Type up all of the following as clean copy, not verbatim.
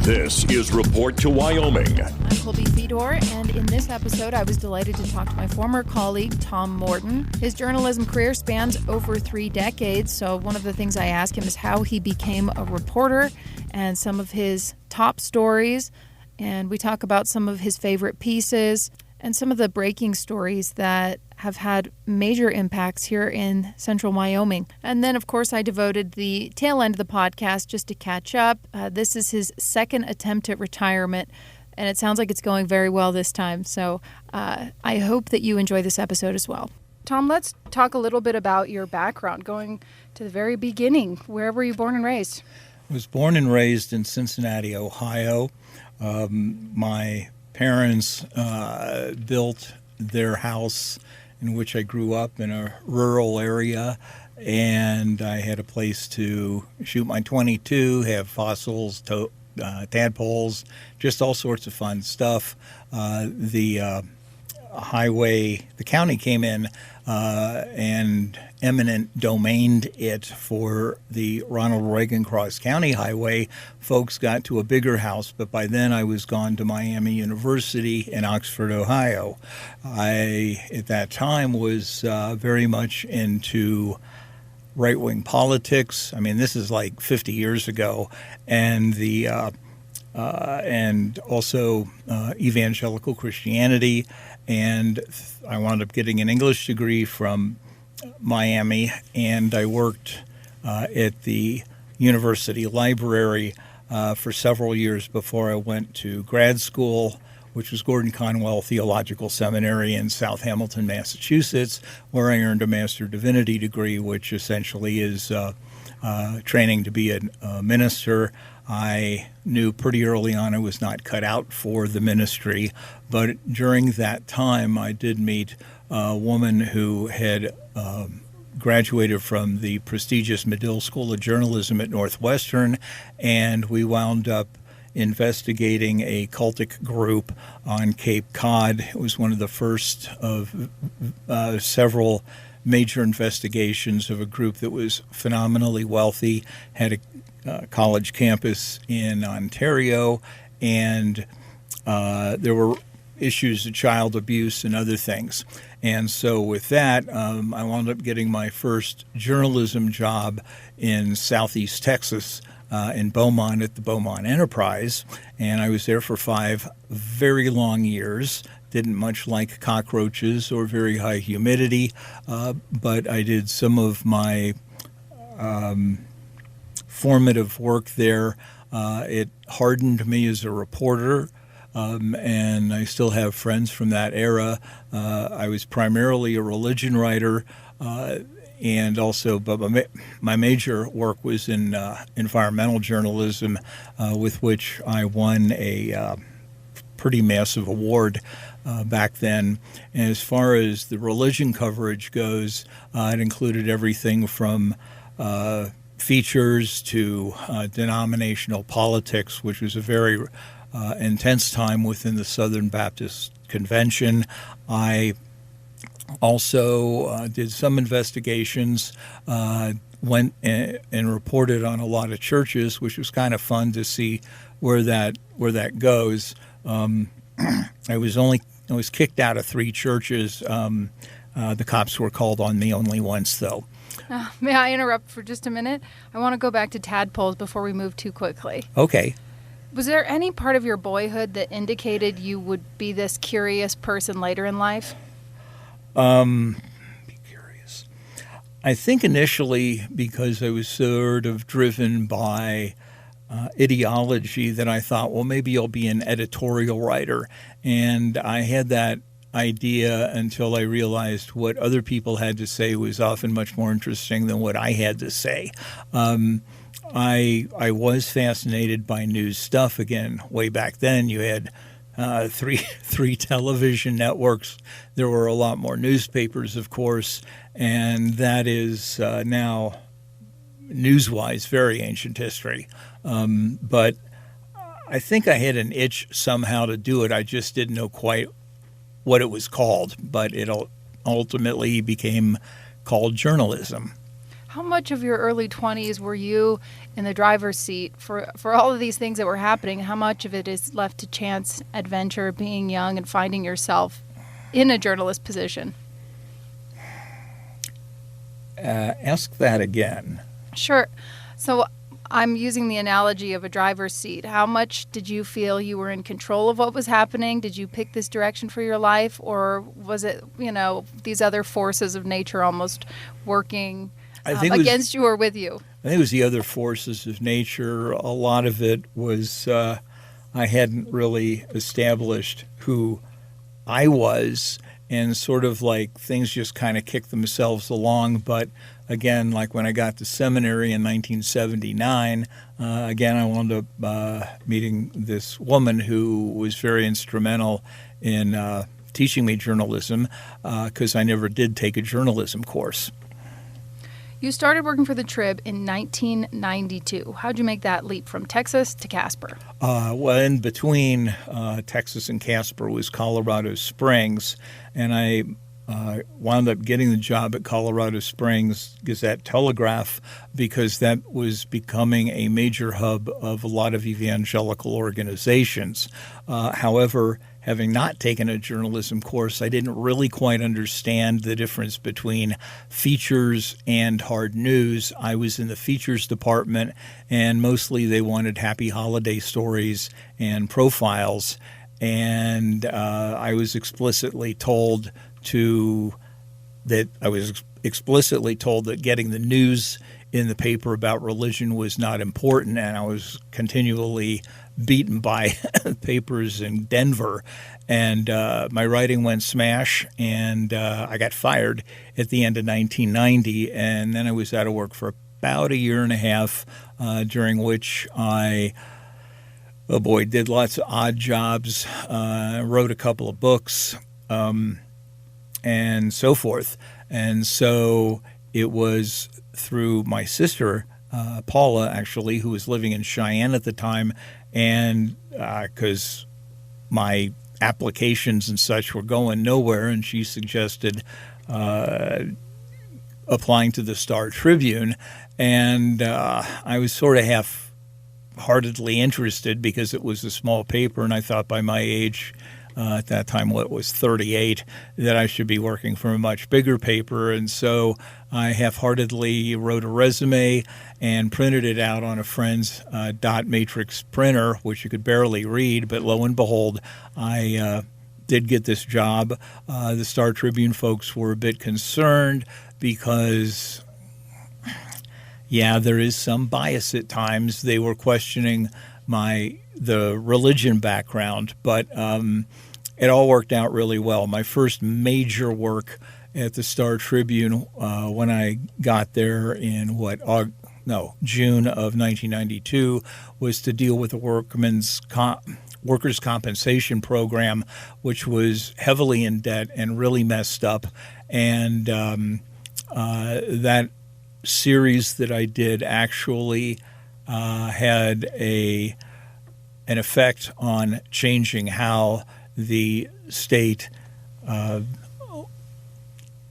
This is Report to Wyoming. I'm Kolby Fedore, and in this episode, I was delighted to talk to my former colleague, Tom Morton. His journalism career spans over 3 decades, so one of the things I asked him is how he became a reporter and some of his top stories, and we talk about some of his favorite pieces and some of the breaking stories that have had major impacts here in central Wyoming. And then, of course, I devoted the tail end of the podcast just to catch up. This is his second attempt at retirement, and it sounds like it's going very well this time. So I hope that you enjoy this episode as well. Tom, let's talk a little bit about your background, going to the very beginning. Where were you born and raised? I was born and raised in Cincinnati, Ohio. My parents built their house in which I grew up in a rural area, and I had a place to shoot my .22, have fossils, tadpoles, just all sorts of fun stuff. The county came in and eminent domained it for the Ronald Reagan Cross County Highway. Folks got to a bigger house, but by then I was gone to Miami University in Oxford, Ohio. I, at that time, was very much into right-wing politics. I mean, this is like 50 years ago, and and also evangelical Christianity. And I wound up getting an English degree from Miami, and I worked at the university library for several years before I went to grad school, which was Gordon Conwell Theological Seminary in South Hamilton, Massachusetts, where I earned a Master of Divinity degree, which essentially is training to be a minister. I knew pretty early on I was not cut out for the ministry, but during that time I did meet a woman who had graduated from the prestigious Medill School of Journalism at Northwestern, and we wound up investigating a cultic group on Cape Cod. It was one of the first of several major investigations of a group that was phenomenally wealthy, had a college campus in Ontario, and there were issues of child abuse and other things. And so with that, I wound up getting my first journalism job in Southeast Texas, in Beaumont at the Beaumont Enterprise, and I was there for 5 very long years. Didn't much like cockroaches or very high humidity, but I did some of my formative work there. It hardened me as a reporter, and I still have friends from that era. I was primarily a religion writer, and also, but my major work was in environmental journalism, with which I won a pretty massive award back then. And as far as the religion coverage goes, it included everything from features to denominational politics, which was a very intense time within the Southern Baptist Convention. I also did some investigations, went and reported on a lot of churches, which was kind of fun to see where that goes. I was kicked out of 3 churches. The cops were called on me only once, though. May I interrupt for just a minute? I want to go back to tadpoles before we move too quickly. Okay. Was there any part of your boyhood that indicated you would be this curious person later in life? Be curious. I think initially because I was sort of driven by ideology that I thought, well, maybe I'll be an editorial writer. And I had that idea until I realized what other people had to say was often much more interesting than what I had to say. I was fascinated by news stuff. Again, way back then, you had three television networks. There were a lot more newspapers, of course, and that is now, news-wise, very ancient history. But I think I had an itch somehow to do it. I just didn't know quite what it was called, but it ultimately became called journalism. How much of your early 20s were you in the driver's seat for all of these things that were happening? How much of it is left to chance adventure, being young and finding yourself in a journalist position? Ask that again. Sure. So I'm using the analogy of a driver's seat. How much did you feel you were in control of what was happening? Did you pick this direction for your life? Or was it, these other forces of nature almost working against you or with you? I think it was the other forces of nature. A lot of it was I hadn't really established who I was, and sort of like things just kind of kicked themselves along. But again, like when I got to seminary in 1979, again, I wound up meeting this woman who was very instrumental in teaching me journalism because I never did take a journalism course. You started working for the Trib in 1992. How'd you make that leap from Texas to Casper? Well, in between Texas and Casper was Colorado Springs, and I wound up getting the job at Colorado Springs Gazette-Telegraph because that was becoming a major hub of a lot of evangelical organizations. However, having not taken a journalism course, I didn't really quite understand the difference between features and hard news. I was in the features department, and mostly they wanted happy holiday stories and profiles. And I was explicitly told that getting the news in the paper about religion was not important, and I was continually beaten by papers in Denver, and my writing went smash, and I got fired at the end of 1990, and then I was out of work for about a year and a half, during which I did lots of odd jobs, wrote a couple of books, and so forth. And so it was through my sister, Paula, actually, who was living in Cheyenne at the time, and because my applications and such were going nowhere, and she suggested applying to the Star Tribune, and I was sort of half-heartedly interested because it was a small paper, and I thought by my age, at that time, what was 38, that I should be working for a much bigger paper. And so I half-heartedly wrote a resume and printed it out on a friend's dot matrix printer, which you could barely read. But lo and behold, I did get this job. The Star Tribune folks were a bit concerned because, yeah, there is some bias at times. They were questioning the religion background, but it all worked out really well. My first major work at the Star Tribune when I got there in June of 1992 was to deal with the workers' compensation program, which was heavily in debt and really messed up. And that series that I did actually had an effect on changing how the state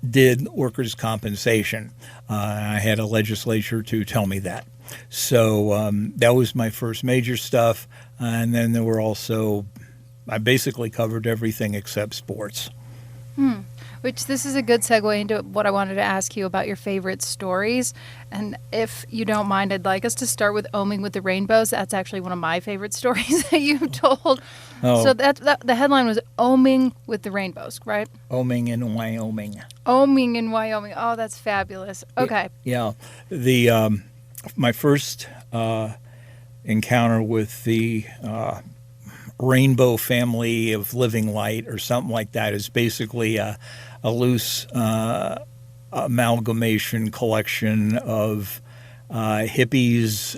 did workers' compensation. I had a legislature to tell me that. So that was my first major stuff. And then there were also, I basically covered everything except sports. Which this is a good segue into what I wanted to ask you about your favorite stories. And if you don't mind, I'd like us to start with Oming with the Rainbows. That's actually one of my favorite stories that you've told. Oh. So the headline was Oming with the Rainbows, right? Oming in Wyoming. Oming in Wyoming. Oh, that's fabulous. Okay. Yeah. My first encounter with the Rainbow Family of Living Light or something like that is basically a loose amalgamation collection of hippies.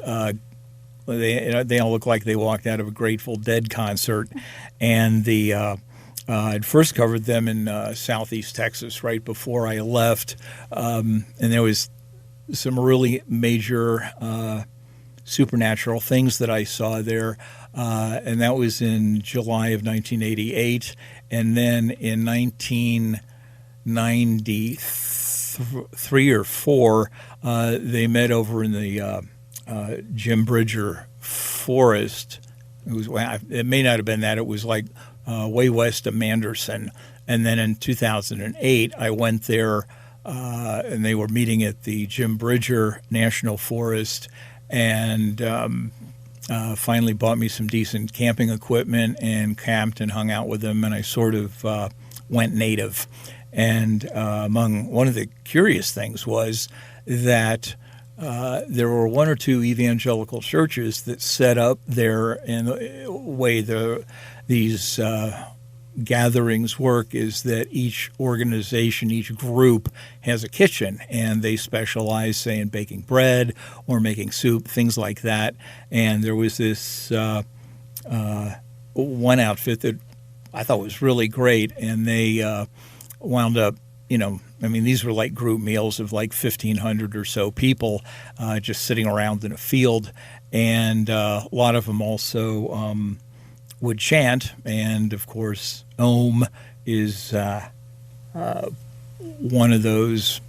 They all look like they walked out of a Grateful Dead concert, and I'd first covered them in southeast Texas right before I left, and there was some really major supernatural things that I saw there. And that was in July of 1988. And then in 1993, 3 or 4. They met over in the Jim Bridger Forest. It may not have been that. It was like way west of Manderson. And then in 2008, I went there, and they were meeting at the Jim Bridger National Forest, and finally bought me some decent camping equipment and camped and hung out with them, and I sort of went native. And among one of the curious things was that there were 1 or 2 evangelical churches that set up there in the way these gatherings work is that each organization, each group has a kitchen, and they specialize, say, in baking bread or making soup, things like that. And there was this one outfit that I thought was really great, and they wound up, these were like group meals of like 1,500 or so people just sitting around in a field, and a lot of them also would chant, and of course, Om is one of those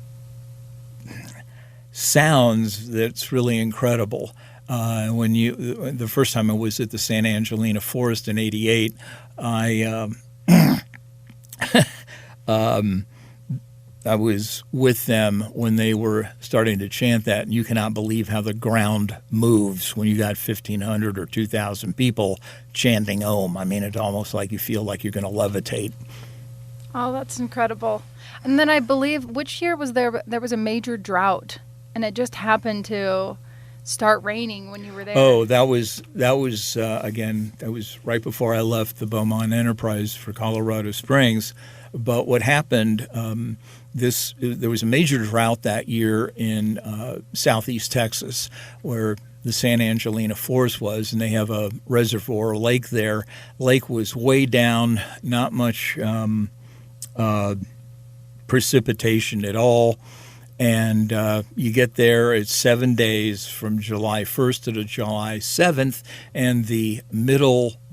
sounds that's really incredible. The first time I was at the Santa Angelina Forest in '88, I was with them when they were starting to chant that, and you cannot believe how the ground moves when you got 1,500 or 2,000 people chanting Om. I mean, it's almost like you feel like you're going to levitate. Oh, that's incredible. And then I believe, which year was there was a major drought, and it just happened to start raining when you were there. Oh, that was right before I left the Beaumont Enterprise for Colorado Springs. But what happened, there was a major drought that year in southeast Texas, where the Santa Angelina Forest was, and they have a reservoir, a lake there. Lake was way down, not much precipitation at all. And you get there, it's 7 days from July 1st to July 7th, and the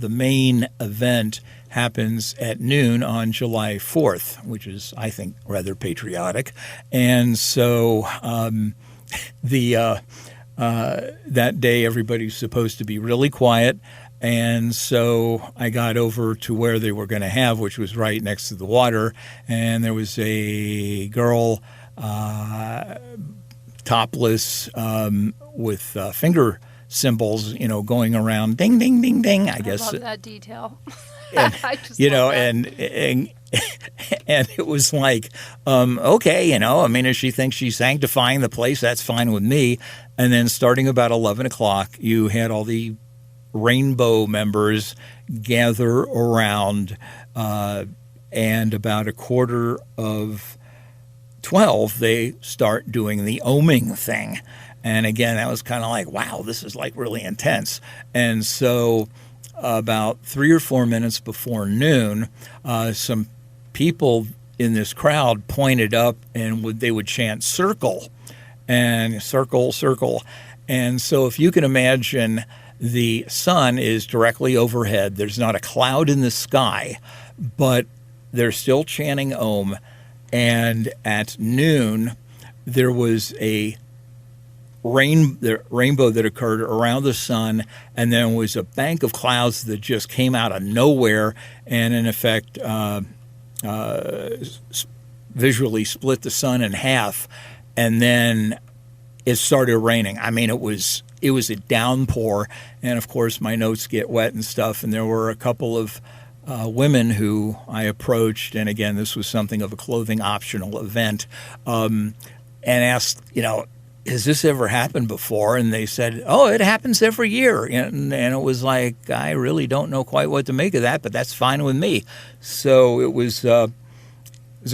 main event happens at noon on July 4th, which is, I think, rather patriotic. And so that day everybody's supposed to be really quiet. And so I got over to where they were going to have, which was right next to the water, and there was a girl topless with finger symbols, going around, ding, ding, ding, ding. I guess. Love that detail. And, I just love that. and it was like, okay, if she thinks she's sanctifying the place, that's fine with me. And then starting about 11 o'clock, you had all the Rainbow members gather around, and about 11:45, they start doing the oming thing. And again, that was kind of like, wow, this is like really intense. And so about 3 or 4 minutes before noon, some people in this crowd pointed up, and they would chant circle and circle, circle. And so if you can imagine, the sun is directly overhead. There's not a cloud in the sky, but they're still chanting Om. And at noon, there was a rainbow that occurred around the sun, and then was a bank of clouds that just came out of nowhere and, in effect, visually split the sun in half, and then it started raining. I mean, it was a downpour, and of course my notes get wet and stuff, and there were a couple of women who I approached, and again, this was something of a clothing optional event, and asked, has this ever happened before? And they said, oh, it happens every year. And it was like, I really don't know quite what to make of that, but that's fine with me. So it was the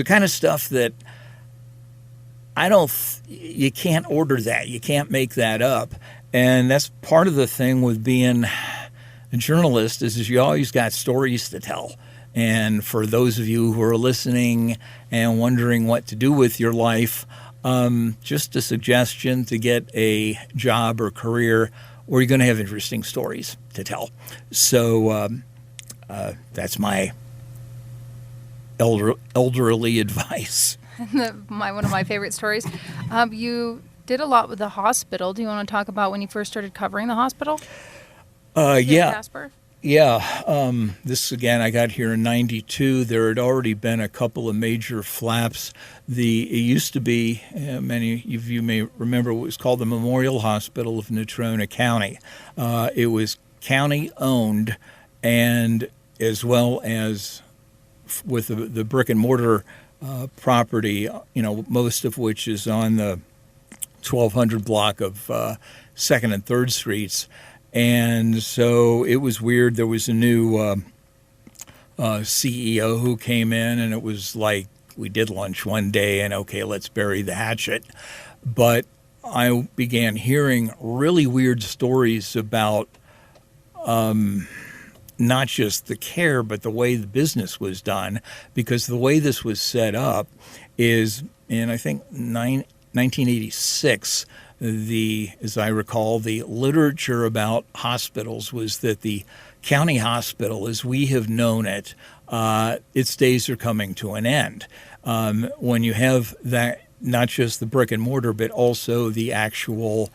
kind of stuff that you can't order that. You can't make that up. And that's part of the thing with being a journalist is you always got stories to tell. And for those of you who are listening and wondering what to do with your life, just a suggestion to get a job or career where you're going to have interesting stories to tell. So that's my elderly advice. One of my favorite stories. You did a lot with the hospital. Do you want to talk about when you first started covering the hospital? Yeah. Casper? Yeah. This, again, I got here in 92. There had already been a couple of major flaps. It used to be, many of you may remember, it was called the Memorial Hospital of Natrona County. It was county-owned, and as well as with the brick and mortar property, most of which is on the 1200 block of 2nd and 3rd Streets. And so it was weird. There was a new CEO who came in, and it was like we did lunch one day and, okay, let's bury the hatchet. But I began hearing really weird stories about not just the care, but the way the business was done, because the way this was set up is, in I think 1986, as I recall, the literature about hospitals was that the county hospital, as we have known it, its days are coming to an end. When you have that, not just the brick and mortar, but also the actual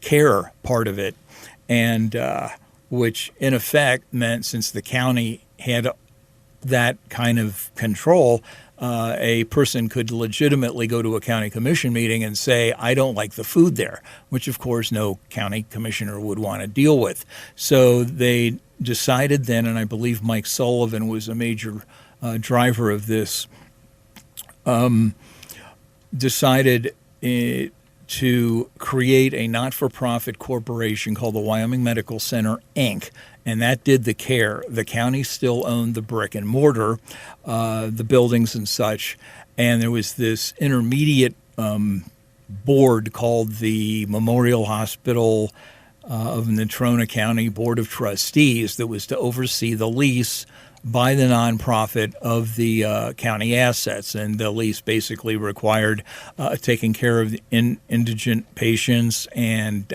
care part of it, and which in effect meant, since the county had that kind of control, a person could legitimately go to a county commission meeting and say, I don't like the food there, which of course no county commissioner would want to deal with. So they decided then, and I believe Mike Sullivan was a major driver of this, decided to create a not-for-profit corporation called the Wyoming Medical Center, Inc., and that did the care. The county still owned the brick and mortar, the buildings and such, and there was this intermediate board called the Memorial Hospital of Natrona County Board of Trustees that was to oversee the lease by the nonprofit of the county assets, and the lease basically required taking care of the indigent patients and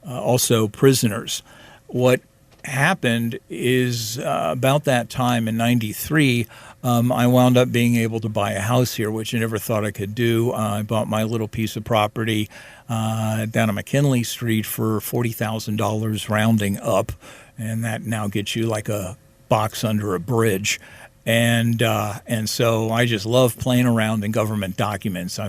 also prisoners. What happened is about that time in 93, I wound up being able to buy a house here, which I never thought I could do. I bought my little piece of property down on McKinley Street for $40,000 rounding up, and that now gets you like a box under a bridge. And so I just love playing around in government documents.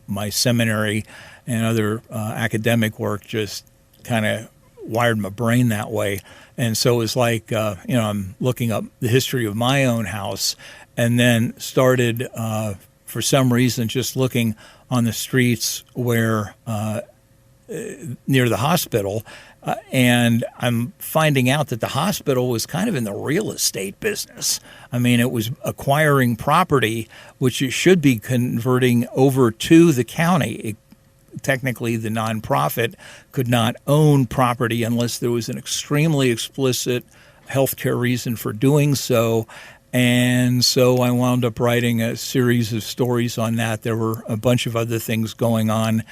My seminary and other academic work just kind of wired my brain that way. And so it was like, I'm looking up the history of my own house, and then started, for some reason, just looking on the streets where near the hospital, and I'm finding out that the hospital was kind of in the real estate business. I mean, it was acquiring property, which it should be converting over to the county. Technically, the nonprofit could not own property unless there was an extremely explicit healthcare reason for doing so. And so I wound up writing a series of stories on that. There were a bunch of other things going on.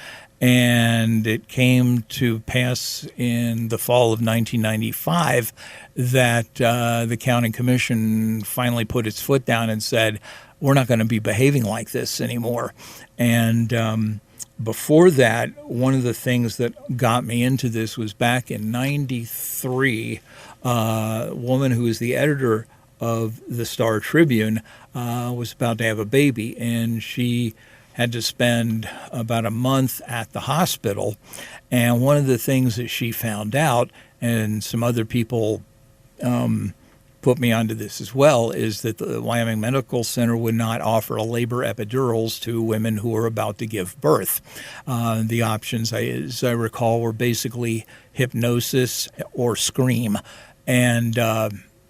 And it came to pass in the fall of 1995 that the county commission finally put its foot down and said, we're not going to be behaving like this anymore. And before that, one of the things that got me into this was back in 93, a woman who was the editor of the Star Tribune was about to have a baby, and she had to spend about a month at the hospital. And one of the things that she found out, and some other people put me onto this as well, is that the Wyoming Medical Center would not offer labor epidurals to women who were about to give birth. The options, as I recall, were basically hypnosis or scream. And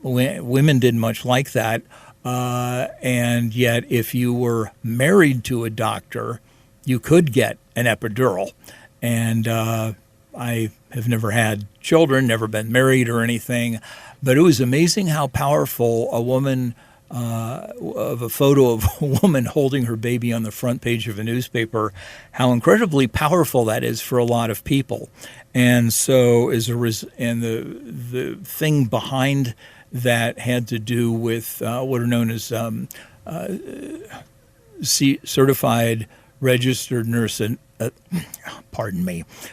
women didn't much like that. And yet, if you were married to a doctor, you could get an epidural. And I have never had children, never been married or anything, but it was amazing how powerful a woman, of a photo of a woman holding her baby on the front page of a newspaper, how incredibly powerful that is for a lot of people. And so, the thing behind that had to do with what are known as certified registered nurse,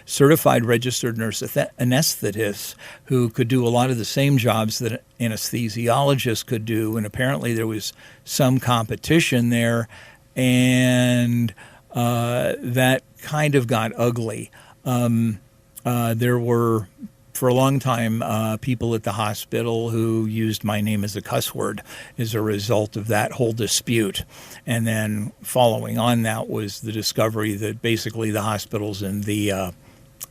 certified registered nurse anesthetist who could do a lot of the same jobs that anesthesiologists could do. And apparently there was some competition there, and that kind of got ugly. There were, for a long time, people at the hospital who used my name as a cuss word as a result of that whole dispute. And then following on that was the discovery that basically the hospital's in the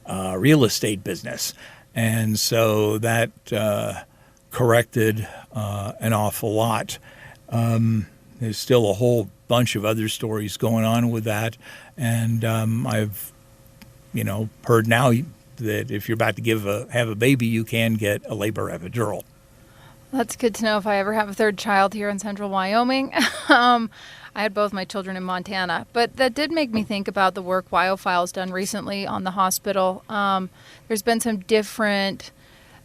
real estate business. And so that corrected an awful lot. There's still a whole bunch of other stories going on with that. And I've, heard now that if you're about to have a baby, you can get a labor epidural. That's good to know if I ever have a third child here in central Wyoming. I had both my children in Montana. But that did make me think about the work WyoFile's done recently on the hospital. There's been some different,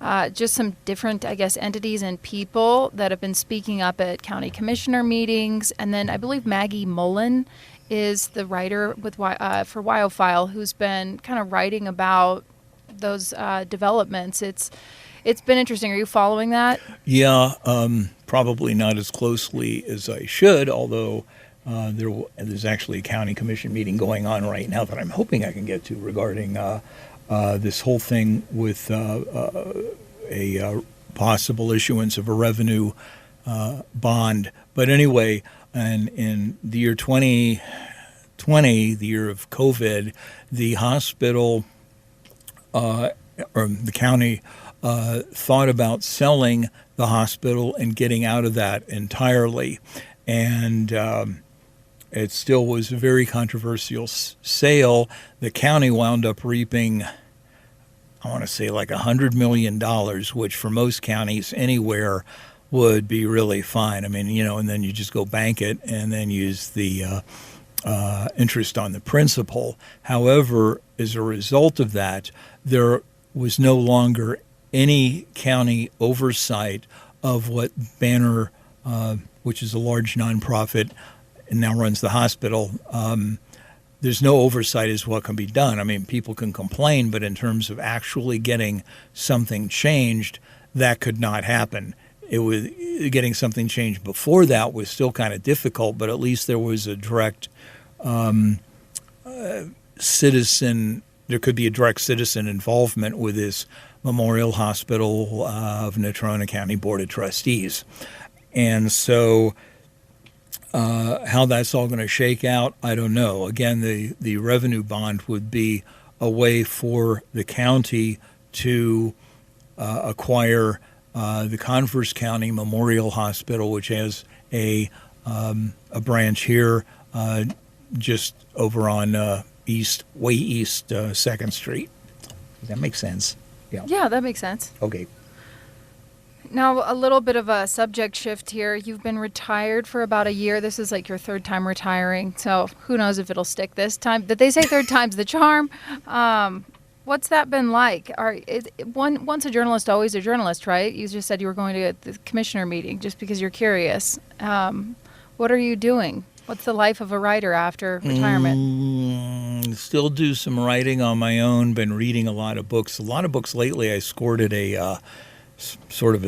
I guess, entities and people that have been speaking up at county commissioner meetings. And then I believe Maggie Mullen is the writer for WyoFile who's been kind of writing about those developments. It's been interesting. Are you following that? Yeah, probably not as closely as I should, although there's actually a county commission meeting going on right now that I'm hoping I can get to regarding this whole thing with a possible issuance of a revenue bond. But anyway, and in the year 2020, the year of COVID, the hospital or the county thought about selling the hospital and getting out of that entirely. And it still was a very controversial sale. The county wound up reaping, I want to say like $100 million, which for most counties anywhere would be really fine. I mean, and then you just go bank it and then use the interest on the principal. However, as a result of that, there was no longer any county oversight of what Banner, which is a large nonprofit and now runs the hospital, there's no oversight as what can be done. I mean, people can complain, but in terms of actually getting something changed, that could not happen. It was getting something changed before that was still kind of difficult, but at least there was a direct citizen. There could be a direct citizen involvement with this Memorial Hospital of Natrona County Board of Trustees. And so how that's all going to shake out, I don't know. Again, the revenue bond would be a way for the county to acquire the Converse County Memorial Hospital, which has a branch here just over on way east 2nd Street. Does that make sense? Yeah, that makes sense. Okay. Now, a little bit of a subject shift here. You've been retired for about a year. This is like your third time retiring, so who knows if it'll stick this time. But they say third time's the charm. What's that been like? Once a journalist, always a journalist, right? You just said you were going to the commissioner meeting just because you're curious. What are you doing? What's the life of a writer after retirement? Still do some writing on my own. Been reading a lot of books. A lot of books lately. I scored at a sort of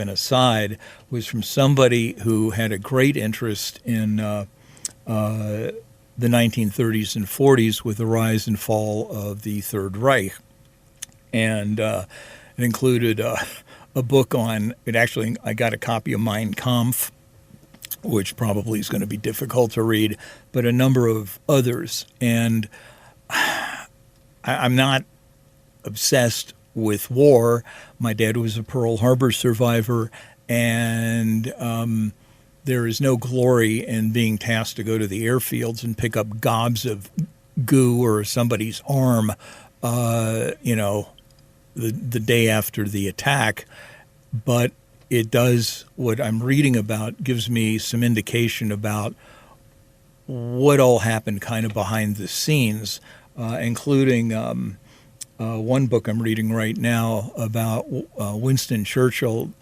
an aside, was from somebody who had a great interest in the 1930s and 40s with the rise and fall of the Third Reich. And it included a book on it. Actually, I got a copy of Mein Kampf, which probably is going to be difficult to read, but a number of others. And I'm not obsessed with war. My dad was a Pearl Harbor survivor, and there is no glory in being tasked to go to the airfields and pick up gobs of goo or somebody's arm, the day after the attack. But it does, what I'm reading about gives me some indication about what all happened kind of behind the scenes, including one book I'm reading right now about Winston Churchill,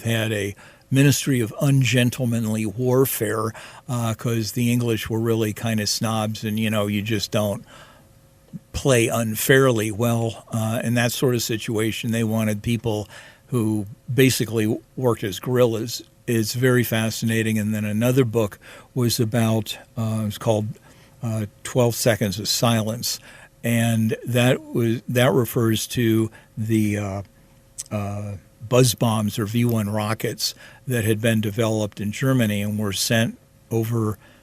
had a ministry of ungentlemanly warfare, because the English were really kind of snobs, and you just don't play unfairly. Well, in that sort of situation, they wanted people who basically worked as guerrillas. It's very fascinating. And then another book was about, it's called 12 Seconds of Silence, and that refers to the buzz bombs or V-1 rockets that had been developed in Germany and were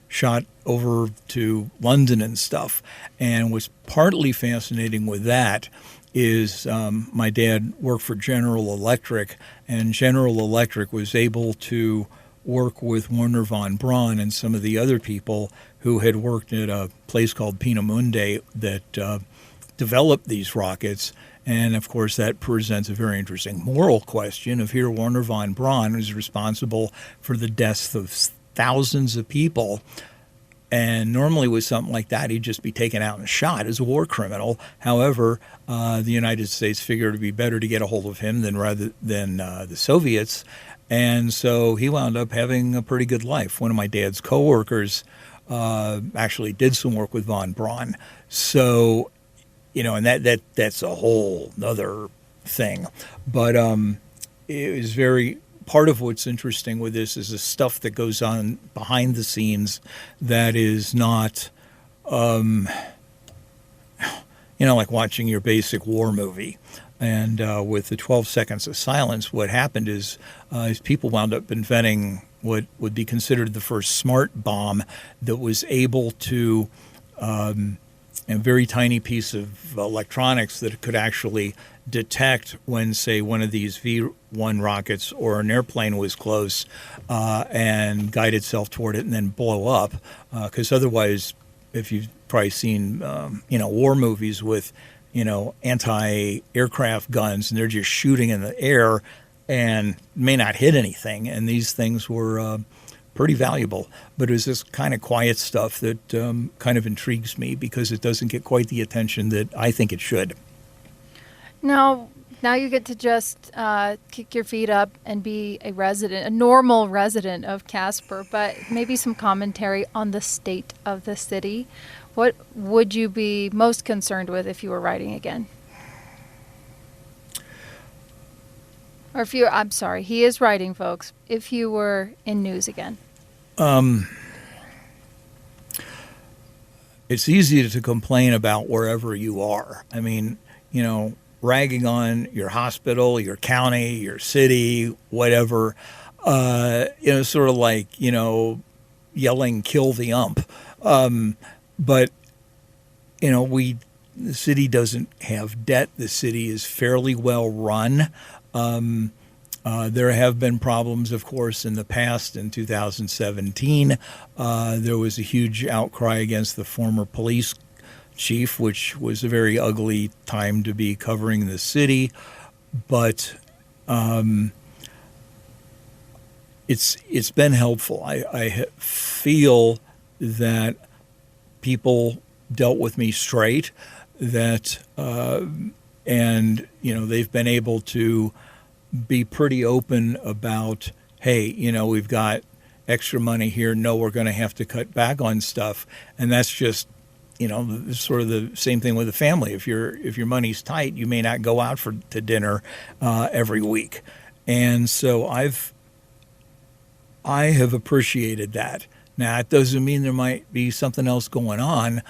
shot over to London and stuff. And what's partly fascinating with that is my dad worked for General Electric, and General Electric was able to work with Werner von Braun and some of the other people who had worked at a place called Peenemünde that developed these rockets. And, of course, that presents a very interesting moral question of here Werner von Braun is responsible for the deaths of thousands of people. And normally with something like that, he'd just be taken out and shot as a war criminal. However, the United States figured it would be better to get a hold of him rather than the Soviets. And so he wound up having a pretty good life. One of my dad's coworkers actually did some work with von Braun. So, and that's a whole other thing. But it was very... Part of what's interesting with this is the stuff that goes on behind the scenes that is not, like watching your basic war movie. And with the 12 Seconds of Silence, what happened is people wound up inventing what would be considered the first smart bomb that was able to, a very tiny piece of electronics that could actually detect when, say, one of these V-1 rockets or an airplane was close and guide itself toward it and then blow up. Because otherwise, if you've probably seen, war movies with, anti-aircraft guns, and they're just shooting in the air and may not hit anything. And these things were pretty valuable. But it was this kind of quiet stuff that kind of intrigues me because it doesn't get quite the attention that I think it should. Now you get to just kick your feet up and be a normal resident of Casper, but maybe some commentary on the state of the city. What would you be most concerned with if you were writing again? Or he is writing, folks, if you were in news again. It's easy to complain about wherever you are. I mean, ragging on your hospital, your county, your city, whatever, sort of like, yelling, kill the ump. But, the city doesn't have debt. The city is fairly well run. There have been problems, of course, in the past. In 2017, there was a huge outcry against the former police chief, which was a very ugly time to be covering the city. But it's been helpful. I feel that people dealt with me straight, that and they've been able to be pretty open about, hey, we've got extra money here. No, we're going to have to cut back on stuff, and that's just sort of the same thing with the family. If your money's tight, you may not go out to dinner every week, and so I have appreciated that. Now, it doesn't mean there might be something else going on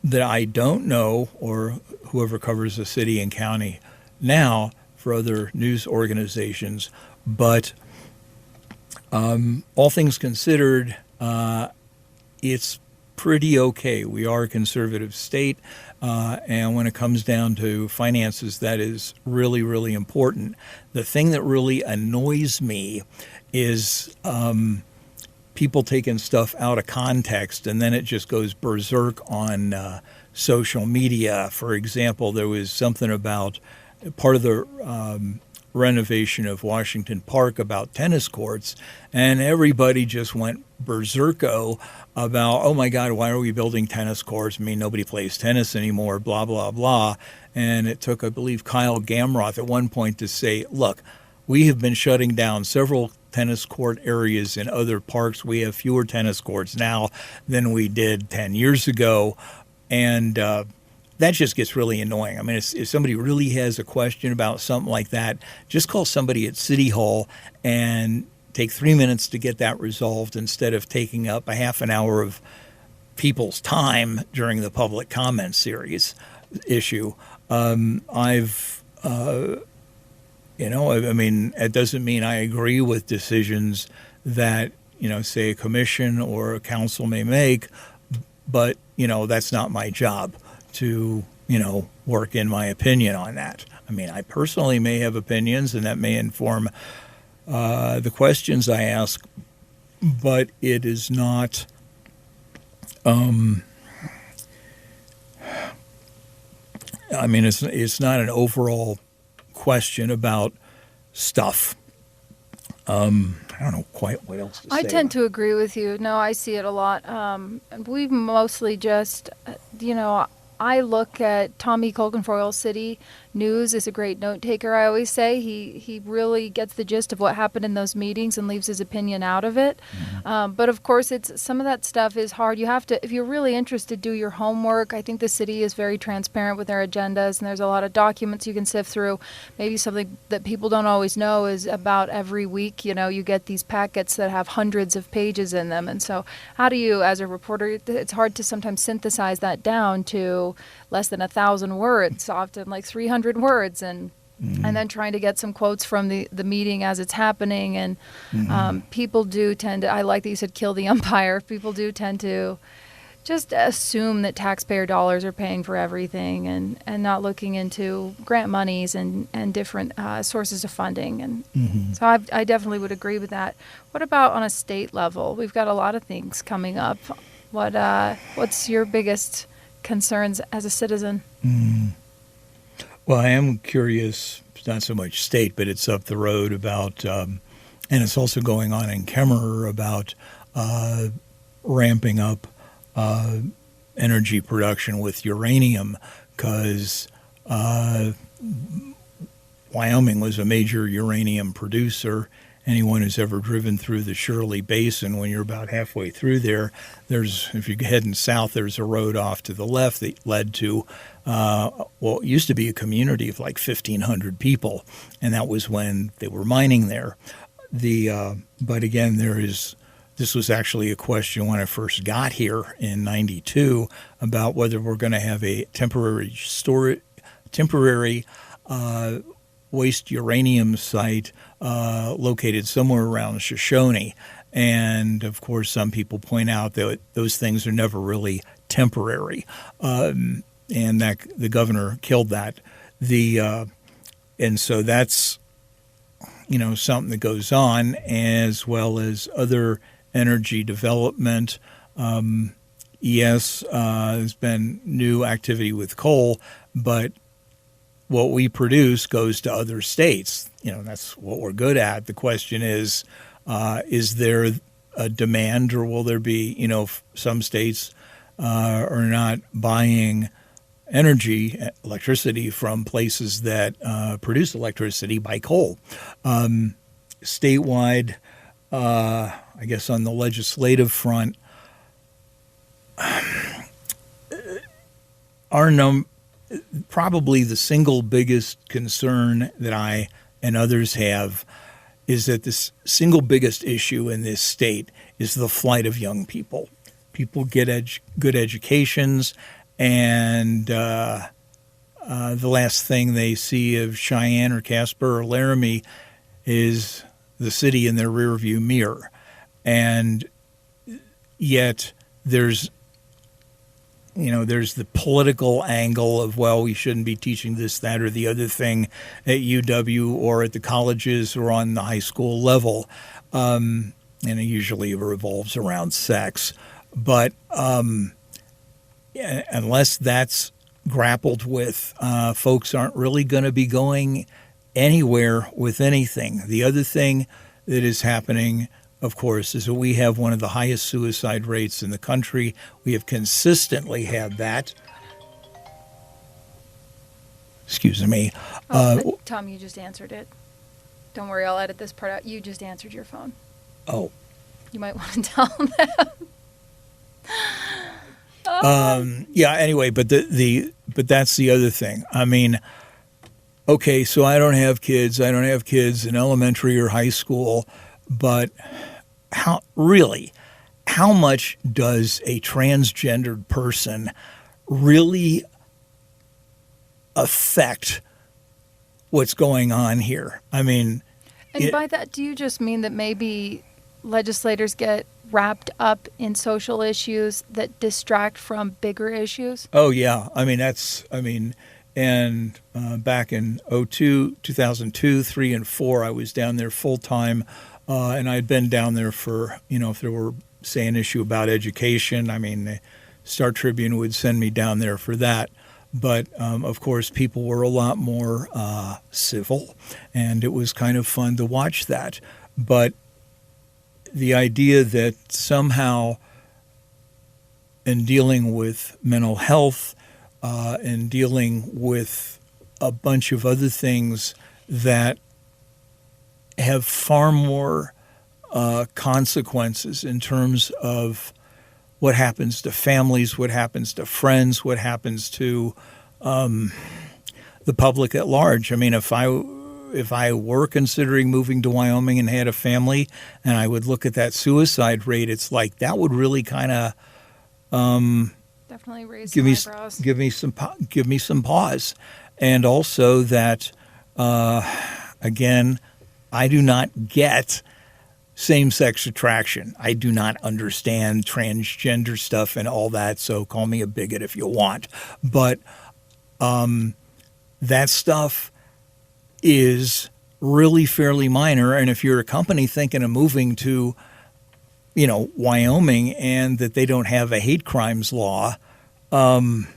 that I don't know, or whoever covers the city and county now for other news organizations. But all things considered, it's pretty okay. We are a conservative state, and when it comes down to finances, that is really, really important. The thing that really annoys me is people taking stuff out of context, and then it just goes berserk on social media. For example, there was something about part of the renovation of Washington Park about tennis courts, and everybody just went berserko about, oh my God, why are we building tennis courts? I mean, nobody plays tennis anymore, blah, blah, blah. And it took, I believe, Kyle Gamroth at one point to say, look, we have been shutting down several tennis court areas in other parks. We have fewer tennis courts now than we did 10 years ago. And that just gets really annoying. I mean, if somebody really has a question about something like that, just call somebody at City Hall and take 3 minutes to get that resolved instead of taking up a half an hour of people's time during the public comment series issue. I mean, it doesn't mean I agree with decisions that, say a commission or a council may make, but, that's not my job to, work in my opinion on that. I mean, I personally may have opinions and that may inform the questions I ask, but it is not, it's not an overall question about stuff. I don't know quite what else to say. I tend to agree with you. No, I see it a lot. We mostly just, I look at Tommy Colganfoyle City News is a great note taker, I always say. He really gets the gist of what happened in those meetings and leaves his opinion out of it. Mm-hmm. But of course, some of that stuff is hard. You have to, if you're really interested, do your homework. I think the city is very transparent with their agendas, and there's a lot of documents you can sift through. Maybe something that people don't always know is about every week, you get these packets that have hundreds of pages in them. And so how do you, as a reporter, it's hard to sometimes synthesize that down to less than 1,000 words, often like 300 words, and then trying to get some quotes from the meeting as it's happening. And people do tend to, I like that you said kill the umpire, people do tend to just assume that taxpayer dollars are paying for everything and not looking into grant monies and different sources of funding. And so I definitely would agree with that. What about on a state level? We've got a lot of things coming up. What's your biggest concerns as a citizen? Well, I am curious, not so much state, but it's up the road about, and it's also going on in Kemmerer about ramping up energy production with uranium, because Wyoming was a major uranium producer. Anyone who's ever driven through the Shirley Basin, when you're about halfway through there, if you're heading south, there's a road off to the left that led to, it used to be a community of like 1,500 people, and that was when they were mining there. But again, this was actually a question when I first got here in '92 about whether we're going to have a temporary waste uranium site located somewhere around Shoshone. And, of course, some people point out that those things are never really temporary, and that the governor killed that. And so that's, something that goes on, as well as other energy development. Yes, there's been new activity with coal, but what we produce goes to other states. That's what we're good at. The question is there a demand, or will there be, some states are not buying electricity from places that produce electricity by coal. Statewide, I guess on the legislative front, probably the single biggest concern that I and others have is that the single biggest issue in this state is the flight of young people. People get good educations, and the last thing they see of Cheyenne or Casper or Laramie is the city in their rearview mirror. And yet there's the political angle of, well, we shouldn't be teaching this, that, or the other thing at UW or at the colleges or on the high school level. And it usually revolves around sex. But unless that's grappled with, folks aren't really going to be going anywhere with anything. The other thing that is happening, of course, is that we have one of the highest suicide rates in the country. We have consistently had that. Excuse me. Tom, you just answered it. Don't worry, I'll edit this part out. You just answered your phone. Oh. You might want to tell them that. Yeah. Anyway, but but that's the other thing. I mean, okay, so I don't have kids. I don't have kids in elementary or high school, but how much does a transgendered person really affect what's going on here? I mean, and by that, do you just mean that maybe legislators get wrapped up in social issues that distract from bigger issues? Oh, yeah. I mean, and back in 2002, 3, and 4, I was down there full time, and I'd been down there for, if there were, say, an issue about education, I mean, the Star Tribune would send me down there for that. But, of course, people were a lot more civil, and it was kind of fun to watch that. But the idea that somehow in dealing with mental health and dealing with a bunch of other things that have far more consequences in terms of what happens to families, what happens to friends, what happens to the public at large. I mean, if I were considering moving to Wyoming and had a family, and I would look at that suicide rate, it's like that would really kind of definitely raise some eyebrows. Give me some pause, and also that again, I do not get same-sex attraction. I do not understand transgender stuff and all that. So call me a bigot if you want, but that stuff is really fairly minor. And if you're a company thinking of moving to, Wyoming, and that they don't have a hate crimes law, it's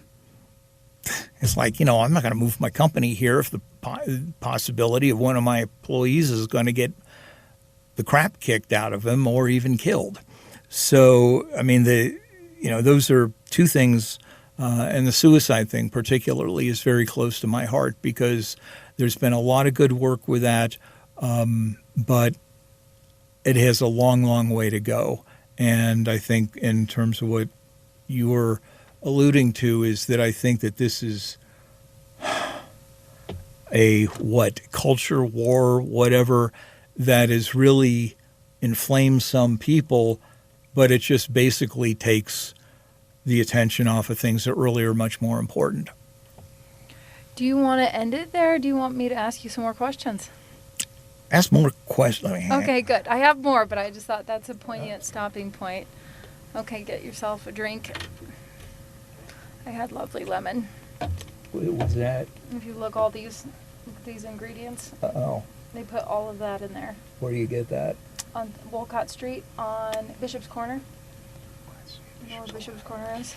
like, I'm not going to move my company here if the possibility of one of my employees is going to get the crap kicked out of him or even killed. So, I mean, those are two things, and the suicide thing particularly is very close to my heart because there's been a lot of good work with that, but it has a long, long way to go. And I think in terms of what you were alluding to is that I think that this is a culture war, whatever, that is really inflames some people, but it just basically takes the attention off of things that really are much more important. Do you want to end it there, or do you want me to ask you some more questions? Ask more questions. Okay, good. I have more, but I just thought that's a poignant stopping point. Okay, get yourself a drink. I had lovely lemon. What was that? If you look all these ingredients, they put all of that in there. Where do you get that? On Wolcott Street on Bishop's Corner. You know where Bishop's Corner is?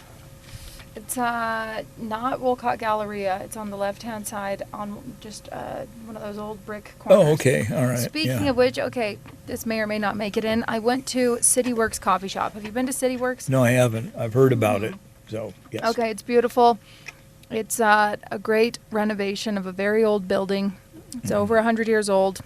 It's not Wolcott Galleria. It's on the left-hand side on just one of those old brick corners. Oh, okay. All right. Speaking of which, okay, this may or may not make it in. I went to City Works Coffee Shop. Have you been to City Works? No, I haven't. I've heard about it. So, yes. Okay, it's beautiful. It's a great renovation of a very old building. It's over 100 years old.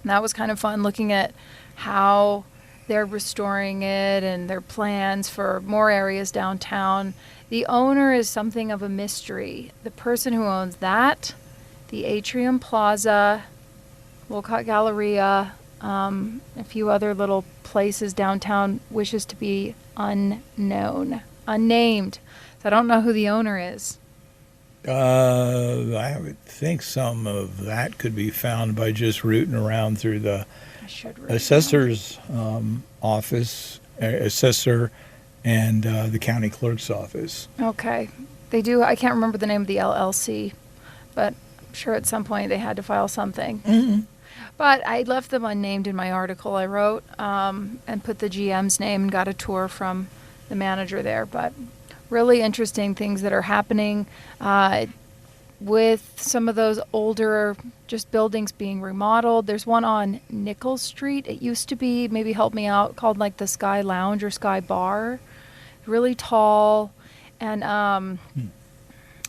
And that was kind of fun looking at how they're restoring it and their plans for more areas downtown. The owner is something of a mystery. The person who owns that, the Atrium Plaza, Wolcott Galleria, a few other little places downtown, wishes to be unnamed. So I don't know who the owner is. I would think some of that could be found by just rooting around through the assessor's office, assessor, and the county clerk's office. Okay. They do. I can't remember the name of the LLC, but I'm sure at some point they had to file something. Mm-hmm. But I left them unnamed in my article I wrote and put the GM's name and got a tour from the manager there. But really interesting things that are happening with some of those older just buildings being remodeled. There's one on Nichols Street. It used to be, maybe help me out, called like the Sky Lounge or Sky Bar. Really tall. And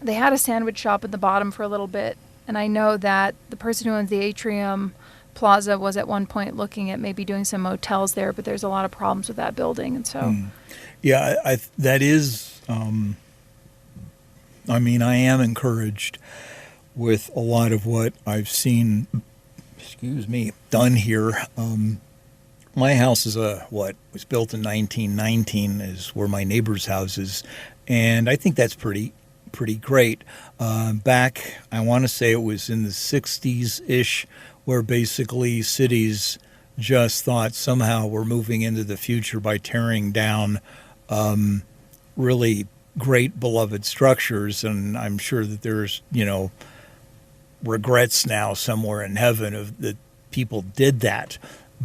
they had a sandwich shop at the bottom for a little bit. And I know that the person who owns the Atrium Plaza was at one point looking at maybe doing some motels there, but there's a lot of problems with that building, and so. Yeah, that is. I mean, I am encouraged with a lot of what I've seen. Done here. My house is was built in 1919, is where my neighbor's house is, and I think that's pretty great. Back, I want to say it was in the 60s-ish, where basically cities just thought somehow we're moving into the future by tearing down really great beloved structures, and I'm sure that there's, regrets now somewhere in heaven of that people did that.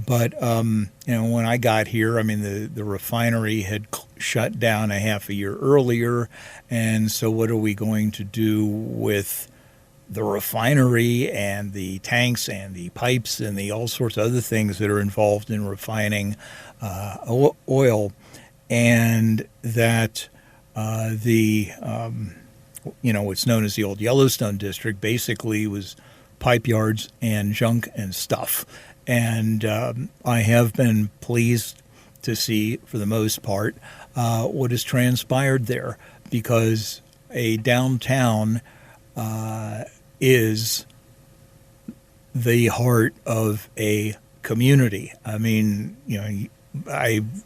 But, when I got here, I mean, the refinery had shut down a half a year earlier. And so what are we going to do with the refinery and the tanks and the pipes and the all sorts of other things that are involved in refining oil? And that what's known as the old Yellowstone district basically was pipe yards and junk and stuff. And I have been pleased to see, for the most part, what has transpired there, because a downtown is the heart of a community. I mean,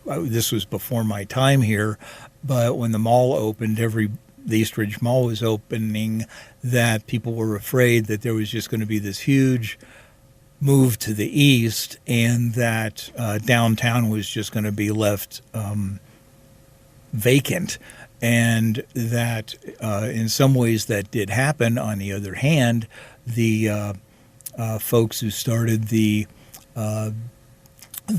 this was before my time here, but when the mall opened, the Eastridge Mall was opening, that people were afraid that there was just going to be this huge move to the east, and that downtown was just going to be left vacant, and that in some ways that did happen. On the other hand, the folks who started the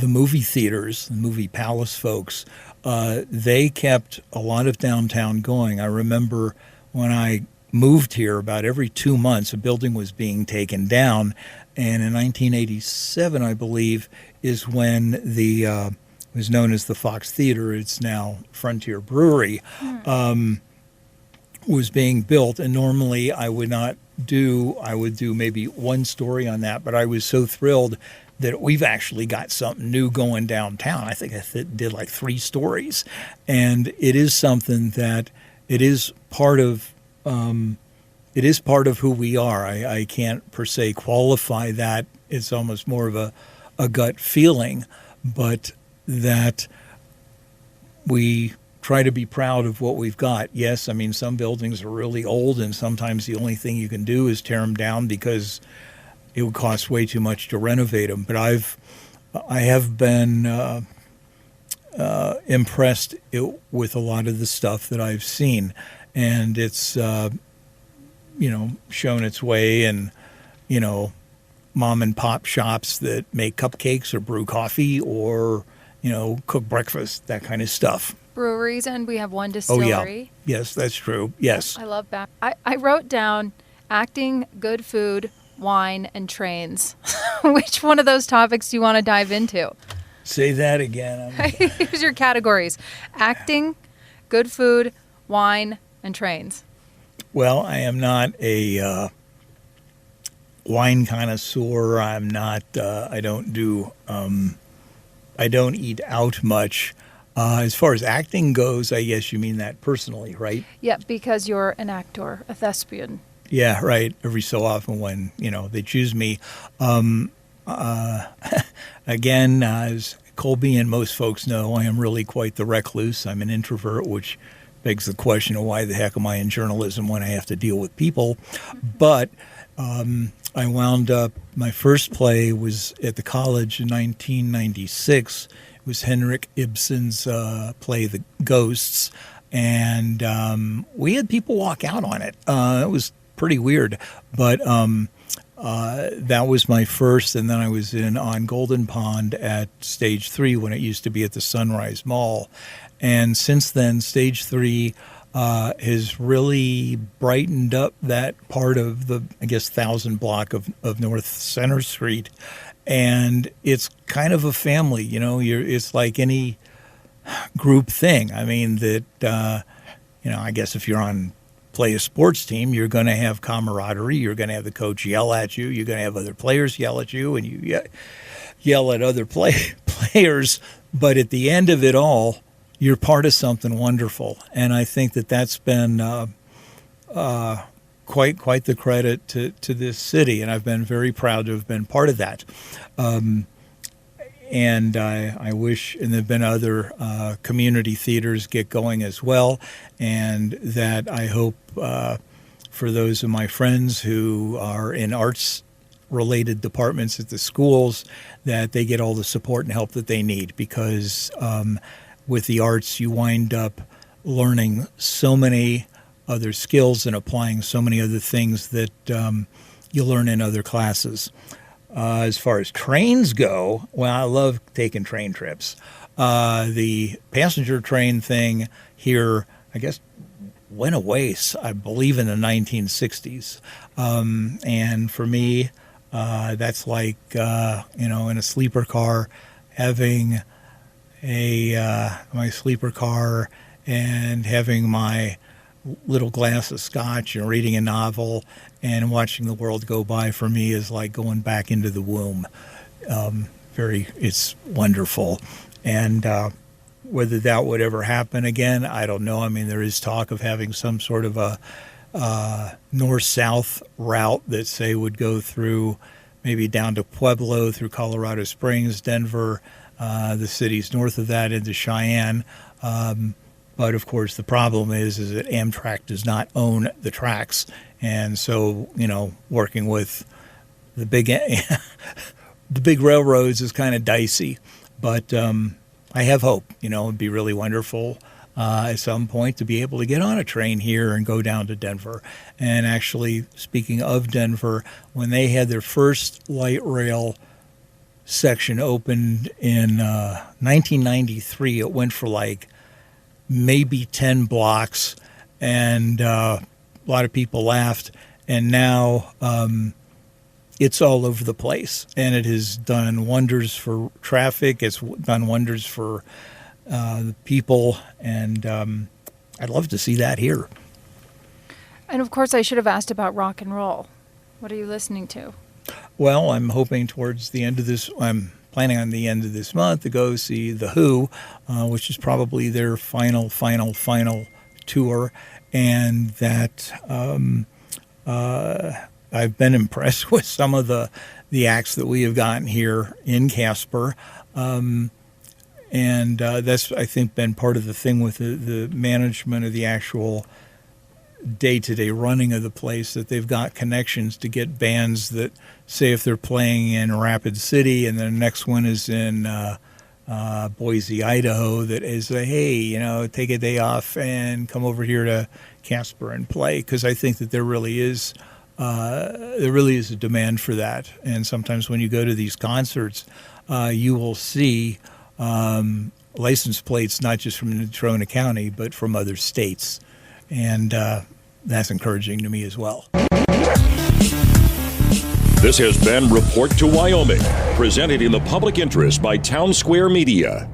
movie theaters, the Movie Palace folks, they kept a lot of downtown going. I remember when I moved here, about every 2 months a building was being taken down. And in 1987, I believe, is when the was known as the Fox Theater, it's now Frontier Brewery, was being built. And normally I would do maybe one story on that, but I was so thrilled that we've actually got something new going downtown. I think I did like 3 stories. And it is something that it is part of who we are. I can't per se qualify that. It's almost more of a gut feeling, but that we try to be proud of what we've got. Yes, I mean, some buildings are really old, and sometimes the only thing you can do is tear them down because it would cost way too much to renovate them. But I have been impressed with a lot of the stuff that I've seen, and it's shown its way in, mom and pop shops that make cupcakes or brew coffee or, cook breakfast, that kind of stuff. Breweries, and we have one distillery. Oh, yeah. Yes, that's true. Yes. I love that. I wrote down acting, good food, wine, and trains. Which one of those topics do you want to dive into? Say that again. Here's your categories: acting, good food, wine, and trains. Well, I am not a wine connoisseur. I'm not. I don't eat out much. As far as acting goes, I guess you mean that personally, right? Yeah, because you're an actor, a thespian. Yeah, right. Every so often when, they choose me. Again, as Kolby and most folks know, I am really quite the recluse. I'm an introvert, which begs the question of why the heck am I in journalism when I have to deal with people? But I wound up, my first play was at the college in 1996. It was Henrik Ibsen's play, The Ghosts. And we had people walk out on it. It was pretty weird. But that was my first. And then I was on Golden Pond at Stage 3 when it used to be at the Sunrise Mall. And since then, Stage 3 has really brightened up that part of the, 1,000 block of North Center Street. And it's kind of a family, it's like any group thing. I mean, that, I guess if you're on play a sports team, you're going to have camaraderie. You're going to have the coach yell at you. You're going to have other players yell at you, and you yell at other players. But at the end of it all, you're part of something wonderful. And I think that that's been quite the credit to this city, and I've been very proud to have been part of that. And I wish, and there have been other community theaters get going as well, and that I hope for those of my friends who are in arts-related departments at the schools, that they get all the support and help that they need, because with the arts, you wind up learning so many other skills and applying so many other things that you learn in other classes. As far as trains go, well, I love taking train trips. The passenger train thing here, I guess, went away, I believe, in the 1960s. And for me, that's like, in a sleeper car, having my sleeper car and having my little glass of scotch and reading a novel and watching the world go by, for me, is like going back into the womb. It's wonderful. And whether that would ever happen again, I don't know. I mean, there is talk of having some sort of a north-south route that, say, would go through maybe down to Pueblo, through Colorado Springs, Denver, the cities north of that into Cheyenne. But, of course, the problem is that Amtrak does not own the tracks. And so, working with the big railroads is kind of dicey. But I have hope. It'd be really wonderful at some point to be able to get on a train here and go down to Denver. And actually, speaking of Denver, when they had their first light rail section opened in 1993, it went for maybe 10 blocks, and a lot of people laughed. And now it's all over the place, and it has done wonders for traffic. It's done wonders for the people, and I'd love to see that here. And of course, I should have asked about rock and roll. What are you listening to? Well, I'm hoping towards the end of this, I'm planning on the end of this month to go see The Who, which is probably their final tour. And that I've been impressed with some of the acts that we have gotten here in Casper. And that's, I think, been part of the thing with the management of the actual day-to-day running of the place, that they've got connections to get bands that, say, if they're playing in Rapid City and the next one is in Boise, Idaho, that is, hey, take a day off and come over here to Casper and play, because I think that there really is a demand for that. And sometimes when you go to these concerts, you will see license plates not just from Natrona County, but from other states. And that's encouraging to me as well. This has been Report to Wyoming, presented in the public interest by Town Square Media.